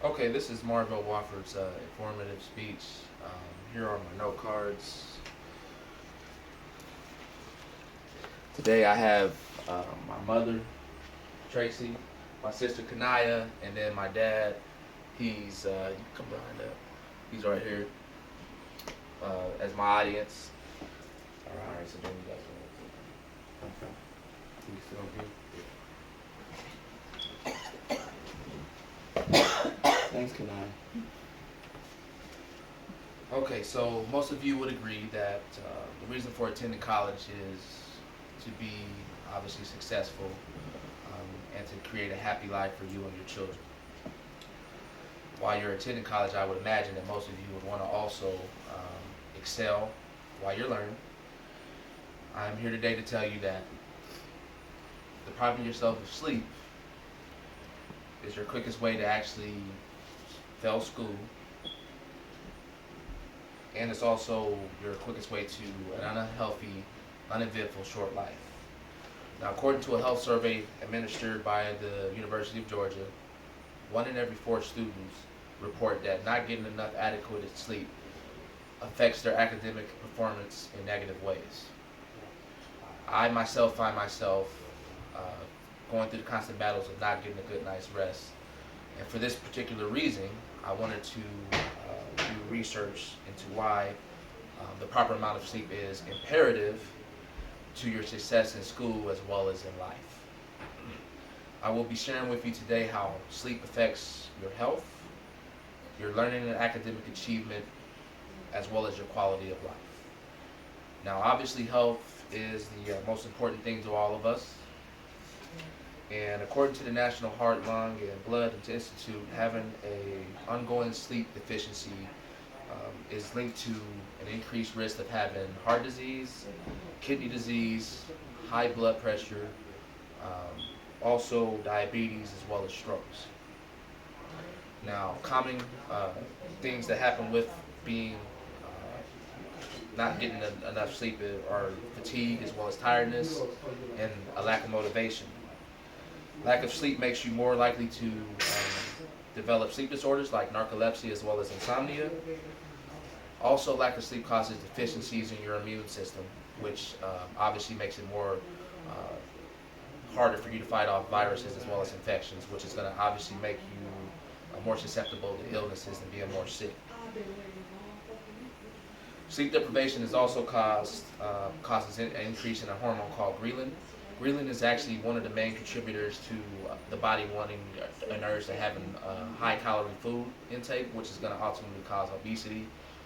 Okay, this is Marvelle Wafford's informative speech. Here are my note cards. Today I have my mother, Tracy, my sister Kanaya, and then my dad. He's you can come behind up. He's right here as my audience. All right, so then you guys can you sit up here. Thanks, Kanaya. Okay, so most of you would agree that the reason for attending college is to be obviously successful and to create a happy life for you and your children. While you're attending college, I would imagine that most of you would want to also excel while you're learning. I'm here today to tell you that depriving yourself of sleep is your quickest way to actually fail school, and it's also your quickest way to an unhealthy, uneventful short life. Now, according to a health survey administered by the University of Georgia, 1 in every 4 students report that not getting enough adequate sleep affects their academic performance in negative ways. I myself find myself uh, going through the constant battles of not getting a good night's rest. And for this particular reason, I wanted to do research into why the proper amount of sleep is imperative to your success in school as well as in life. I will be sharing with you today how sleep affects your health, your learning and academic achievement, as well as your quality of life. Now, obviously, health is the most important thing to all of us. And according to the National Heart, Lung, and Blood Institute, having a ongoing sleep deficiency is linked to an increased risk of having heart disease, kidney disease, high blood pressure, also diabetes, as well as strokes. Now, common things that happen with being not getting enough sleep are fatigue, as well as tiredness, and a lack of motivation. Lack of sleep makes you more likely to develop sleep disorders like narcolepsy as well as insomnia. Also, lack of sleep causes deficiencies in your immune system, which obviously makes it more harder for you to fight off viruses as well as infections, which is going to obviously make you more susceptible to illnesses and being more sick. Sleep deprivation is also causes an increase in a hormone called ghrelin. Ghrelin is actually one of the main contributors to the body wanting an urge to having high calorie food intake, which is going to ultimately cause obesity.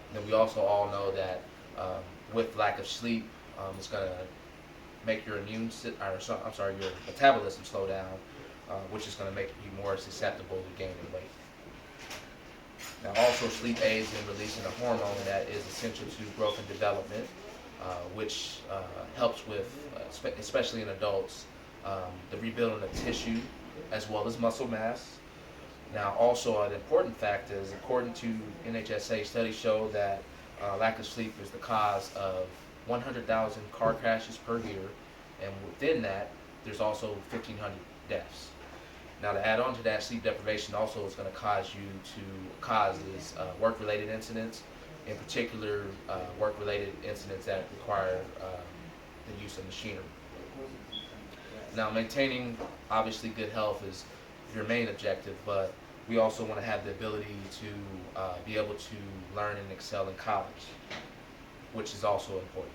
And then we also all know that with lack of sleep, it's going to make your your metabolism slow down, which is going to make you more susceptible to gaining weight. Now, also sleep aids in releasing a hormone that is essential to growth and development, which helps with, especially in adults, the rebuilding of tissue as well as muscle mass. Now, also an important fact is, according to NHSA, studies show that lack of sleep is the cause of 100,000 car crashes per year, and within that, there's also 1,500 deaths. Now, to add on to that, sleep deprivation also is going to cause you to causes work-related incidents, in particular work-related incidents that require the use of machinery. Now, maintaining obviously good health is your main objective, but we also want to have the ability to be able to learn and excel in college, which is also important.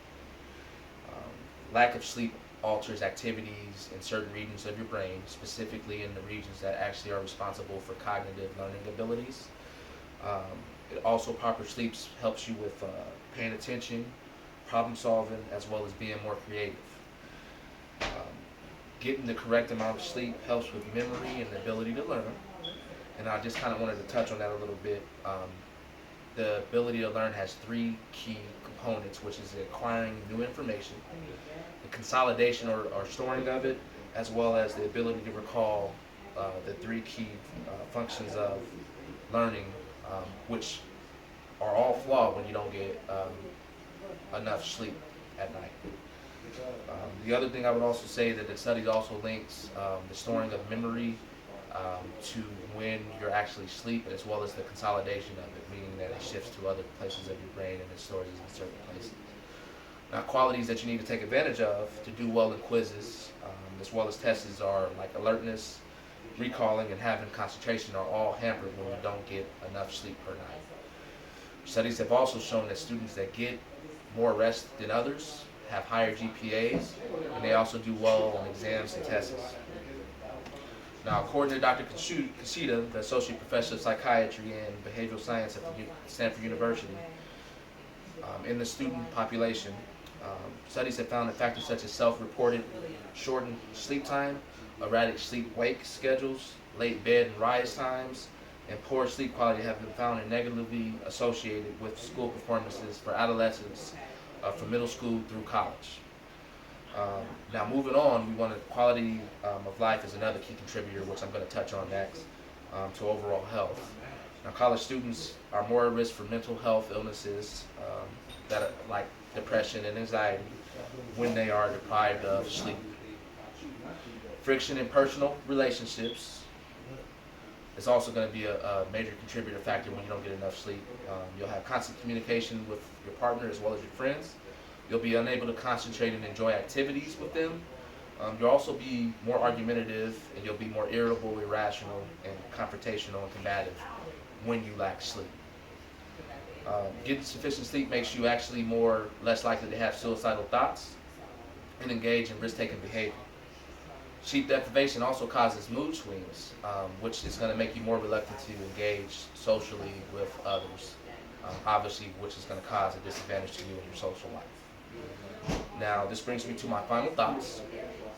Lack of sleep alters activities in certain regions of your brain, specifically in the regions that actually are responsible for cognitive learning abilities. Proper sleep helps you with paying attention, problem solving, as well as being more creative. Getting the correct amount of sleep helps with memory and the ability to learn. And I just kind of wanted to touch on that a little bit. The ability to learn has 3 key components, which is acquiring new information, the consolidation or storing of it, as well as the ability to recall the 3 key functions of learning, which are all flawed when you don't get enough sleep at night. The other thing I would also say that the study also links the storing of memory to when you're actually asleep, as well as the consolidation of it, meaning that it shifts to other places of your brain and it stores it in certain places. Now, qualities that you need to take advantage of to do well in quizzes, as well as tests, are like alertness, recalling, and having concentration are all hampered when you don't get enough sleep per night. Studies have also shown that students that get more rest than others have higher GPAs, and they also do well on exams and tests. Now, according to Dr. Kashida, the Associate Professor of Psychiatry and Behavioral Science at Stanford University, in the student population, studies have found that factors such as self-reported shortened sleep time, erratic sleep-wake schedules, late bed and rise times, and poor sleep quality have been found and negatively associated with school performances for adolescents from middle school through college. Now, moving on, quality of life is another key contributor, which I'm going to touch on next, to overall health. Now, college students are more at risk for mental health illnesses that are like depression and anxiety when they are deprived of sleep. Friction in personal relationships is also going to be a major contributor factor when you don't get enough sleep. You'll have constant communication with your partner as well as your friends. You'll be unable to concentrate and enjoy activities with them. You'll also be more argumentative, and you'll be more irritable, irrational, and confrontational and combative when you lack sleep. Getting sufficient sleep makes you actually less likely to have suicidal thoughts and engage in risk-taking behavior. Sleep deprivation also causes mood swings, which is going to make you more reluctant to engage socially with others, obviously, which is going to cause a disadvantage to you in your social life. Now, this brings me to my final thoughts.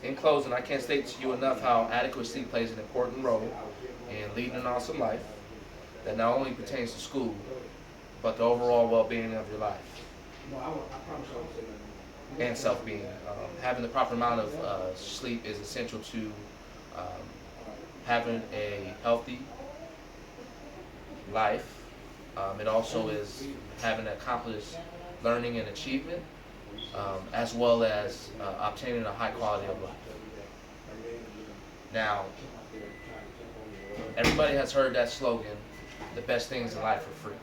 In closing, I can't state to you enough how adequate sleep plays an important role in leading an awesome life that not only pertains to school, but the overall well-being of your life and self-being. Having the proper amount of sleep is essential to having a healthy life. It also is having accomplished learning and achievement, as well as obtaining a high quality of life. Now, everybody has heard that slogan, the best things in life are free.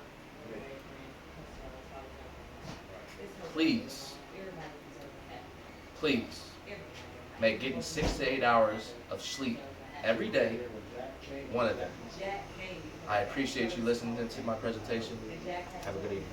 Please make getting 6 to 8 hours of sleep every day one of them. I appreciate you listening to my presentation. Have a good evening.